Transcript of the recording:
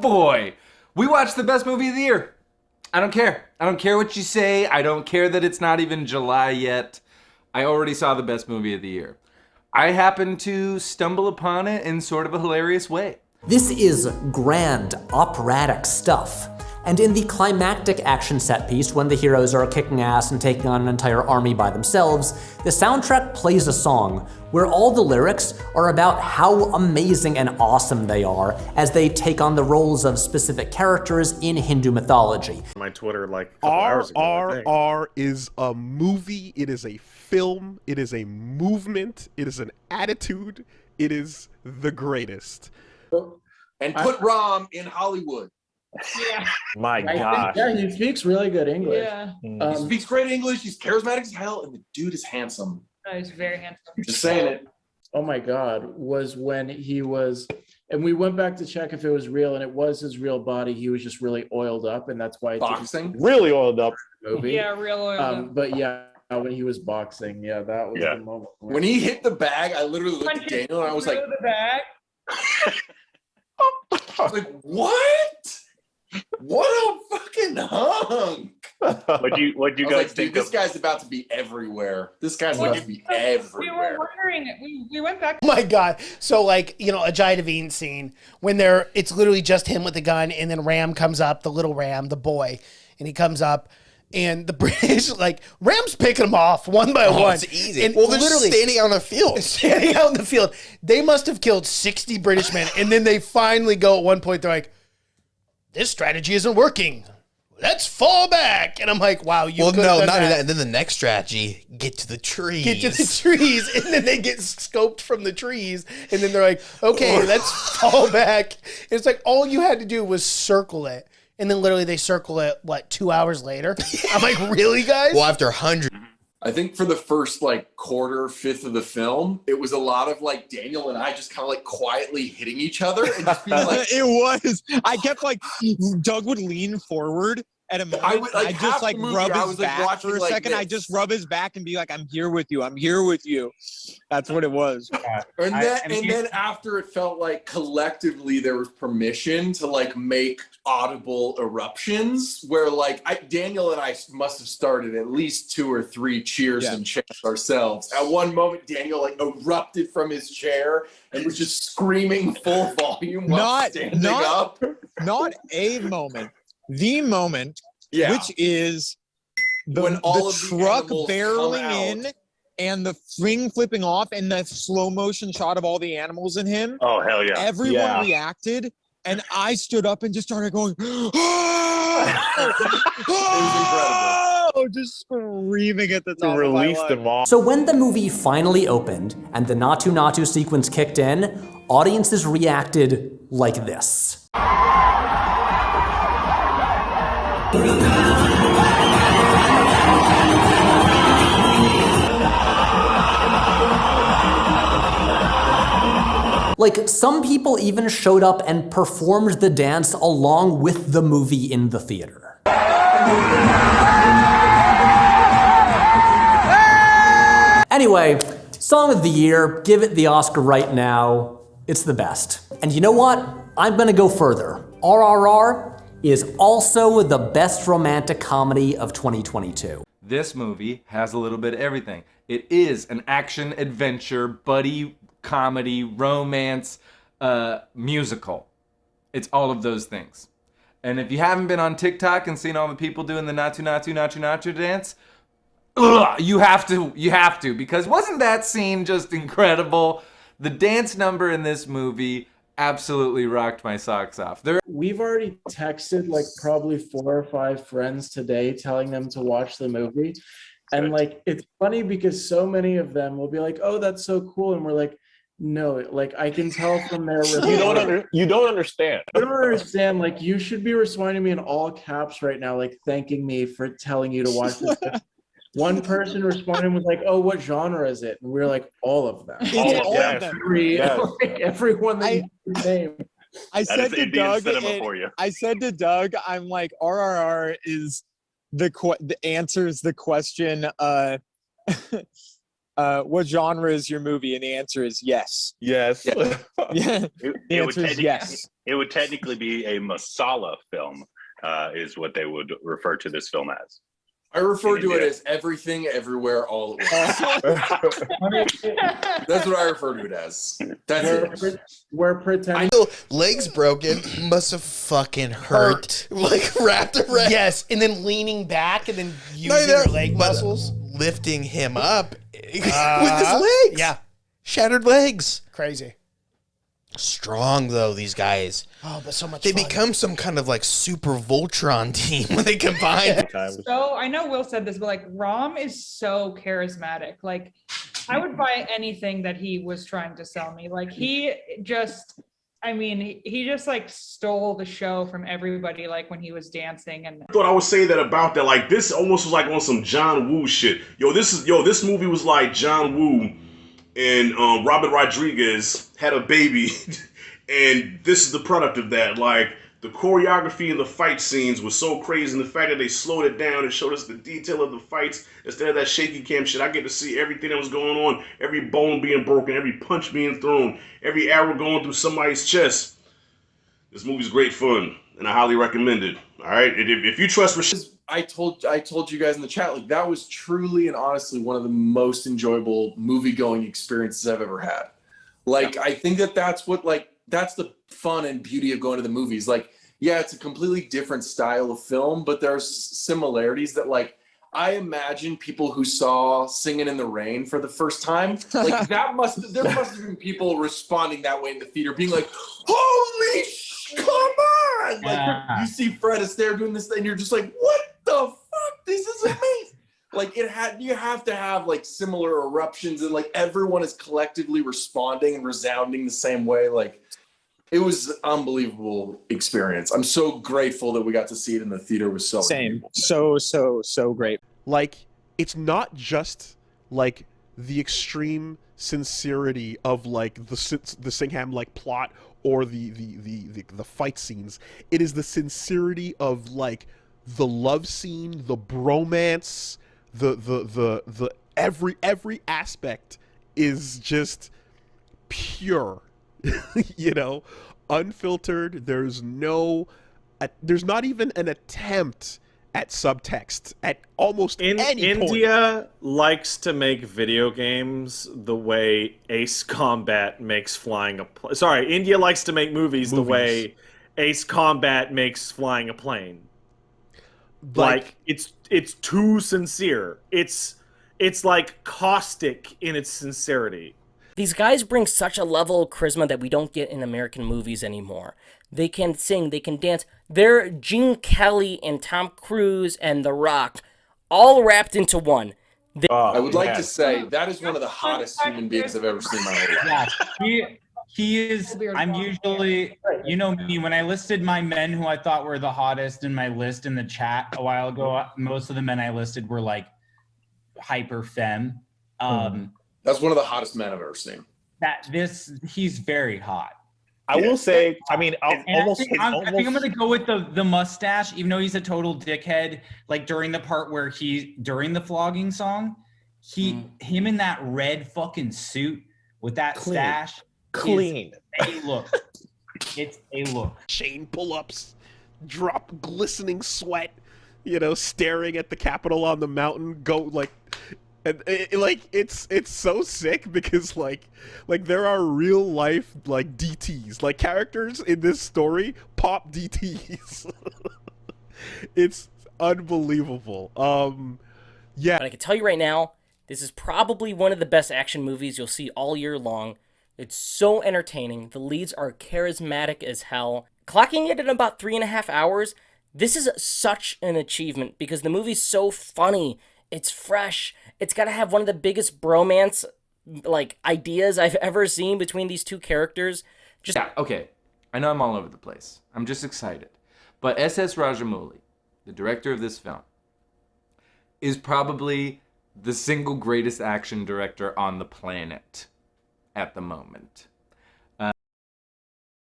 boy. We watched the best movie of the year. I don't care. I don't care what you say. I don't care that it's not even July yet. I already saw the best movie of the year. I happened to stumble upon it in sort of a hilarious way. This is grand, operatic stuff. And in the climactic action set piece, when the heroes are kicking ass and taking on an entire army by themselves, the soundtrack plays a song where all the lyrics are about how amazing and awesome they are as they take on the roles of specific characters in Hindu mythology. My Twitter like a couple hours ago, RRR is a movie, it is a film, it is a movement, it is an attitude, it is the greatest. And put Ram in Hollywood. Yeah. My gosh. Yeah, he speaks really good English. Yeah. He speaks great English, he's charismatic as hell, and the dude is handsome. Oh, he's very handsome. Just saying it. Oh my God, was when he was, and we went back to check if it was real, and it was his real body. He was just really oiled up, and that's why it Boxing? Really oiled up. Movie. Yeah, real oil. But yeah, when he was boxing, yeah, that was the moment. When he hit the bag, I literally looked at Daniel and I was like, the bag. I was like, what? What a fucking hunk! What'd you guys like, think dude, of? This guy's about to be everywhere. This guy's about to be everywhere. We were wondering. We went back. Oh my God. So like, you know, a Jai Devine scene when it's literally just him with the gun, and then Ram comes up, the little Ram, the boy, and he comes up, and the British, like, Ram's picking them off one by one. It's easy. And Well, they're literally standing out on the field. standing out in the field. They must have killed 60 British men, and then they finally go at one point, they're like, this strategy isn't working. Let's fall back. And I'm like, wow, you Well, could no, have done not only that. that. And then the next strategy, get to the trees. Get to the trees, and then they get scoped from the trees, and then they're like, okay, let's fall back. It's like all you had to do was circle it, and then literally they circle it, what, 2 hours later? I'm like, really, guys? Well, after 100. I think for the first like quarter, fifth of the film, it was a lot of like Daniel and I just kind of like quietly hitting each other and just being like, it was. I kept like, Doug would lean forward at a moment. I just like rub his back for a second. I just rub his back and be like, I'm here with you. I'm here with you. That's what it was. And then after it felt like collectively there was permission to like make audible eruptions where like Daniel and I must have started at least 2 or 3 cheers and chants ourselves. At one moment, Daniel like erupted from his chair and was just screaming full volume while standing up. Not a moment. The moment, which is when all the of truck the barreling in and the thing flipping off and the slow motion shot of all the animals in him. Oh, hell yeah. Everyone reacted, and I stood up and just started going, oh, just screaming at the top of my lungs. Them all. So when the movie finally opened and the Natu Natu sequence kicked in, audiences reacted like this. Like, some people even showed up and performed the dance along with the movie in the theater. Anyway, Song of the Year, give it the Oscar right now. It's the best. And you know what? I'm gonna go further. RRR is also the best romantic comedy of 2022. This movie has a little bit of everything. It is an action, adventure, buddy, comedy, romance, musical. It's all of those things. And if you haven't been on TikTok and seen all the people doing the Natu Natu Natu Natu dance, you have to, because wasn't that scene just incredible? The dance number in this movie absolutely rocked my socks off. We've already texted like probably 4 or 5 friends today telling them to watch the movie. And like, it's funny because so many of them will be like, oh, that's so cool. And we're like, no, like I can tell from their You don't understand. I don't understand. Like, you should be responding to me in all caps right now, like thanking me for telling you to watch this. One person responded was like, oh, what genre is it? And we were like, all of them. All of them. Everyone that you name. I said to Doug, I'm like, RRR is the answers the question, what genre is your movie? And the answer is yes. Yes. Yeah. The answer is yes. It would technically be a masala film, is what they would refer to this film as. I refer to it as everything, everywhere, all at once. That's what I refer to it as. That's it. We're pretending. Legs broken must have fucking hurt. Like wrapped around. Yes, and then leaning back and then using your leg muscles. Lifting him up with his legs. Yeah. Shattered legs. Crazy. Strong though, these guys. Oh, but so much They fun. become some kind of like super Voltron team when they combine. So I know Will said this, but like Rom is so charismatic. Like I would buy anything that he was trying to sell me. Like he just, I mean, he just like stole the show from everybody. Like when he was dancing, and I thought I would say that about that. Like this almost was like on some John Woo shit. This movie was like John Woo and Robert Rodriguez had a baby, and this is the product of that. Like the choreography and the fight scenes was so crazy, and the fact that they slowed it down and showed us the detail of the fights instead of that shaky cam shit. I get to see everything that was going on, every bone being broken, every punch being thrown, every arrow going through somebody's chest. This movie's great fun, and I highly recommend it. All right, if you trust Rashad. I told you guys in the chat, like that was truly and honestly one of the most enjoyable movie-going experiences I've ever had. Like, I think that's what, like, that's the fun and beauty of going to the movies. Like, yeah, it's a completely different style of film, but there's similarities that, like, I imagine people who saw Singing in the Rain for the first time, like there must have been people responding that way in the theater, being like, holy come on! Like, you see Fred Astaire doing this thing, and you're just like, what the fuck? This is amazing. Like you have to have like similar eruptions, and like everyone is collectively responding and resounding the same way. Like it was an unbelievable experience. I'm so grateful that we got to see it in the theater with so many people. So great. Like it's not just like the extreme sincerity of like the Singham like plot or the fight scenes. It is the sincerity of like the love scene, the bromance, the every aspect is just pure, you know, unfiltered. There's not even an attempt at subtext at almost any point. India likes to make video games the way Ace Combat makes flying a plane. Sorry, India likes to make movies the way Ace Combat makes flying a plane. Like it's too sincere. It's like caustic in its sincerity. These guys bring such a level of charisma that we don't get in American movies anymore. They can sing, they can dance. They're Gene Kelly and Tom Cruise and The Rock, all wrapped into one. I would like to say that is one of the hottest human beings I've ever seen in my whole life. Yeah, he is. I'm usually, you know me, when I listed my men who I thought were the hottest in my list in the chat a while ago, most of the men I listed were like hyper femme. That's one of the hottest men I've ever seen. He's very hot. I will say, I mean, I think I'm going to go with the mustache, even though he's a total dickhead. Like during the part where during the flogging song, him in that red fucking suit with that stash. Clean. A look. It's a look. Chain pull-ups, drop glistening sweat, you know, staring at the Capitol on the mountain, go like... And it's so sick because like there are real life like DTs, like characters in this story pop DTs. It's unbelievable. Yeah. But I can tell you right now, this is probably one of the best action movies you'll see all year long. It's so entertaining. The leads are charismatic as hell. Clocking it in about 3.5 hours, this is such an achievement because the movie's so funny. It's fresh. It's got to have one of the biggest bromance like ideas I've ever seen between these two characters. Yeah, okay. I know I'm all over the place. I'm just excited. But S.S. Rajamouli, the director of this film, is probably the single greatest action director on the planet at the moment.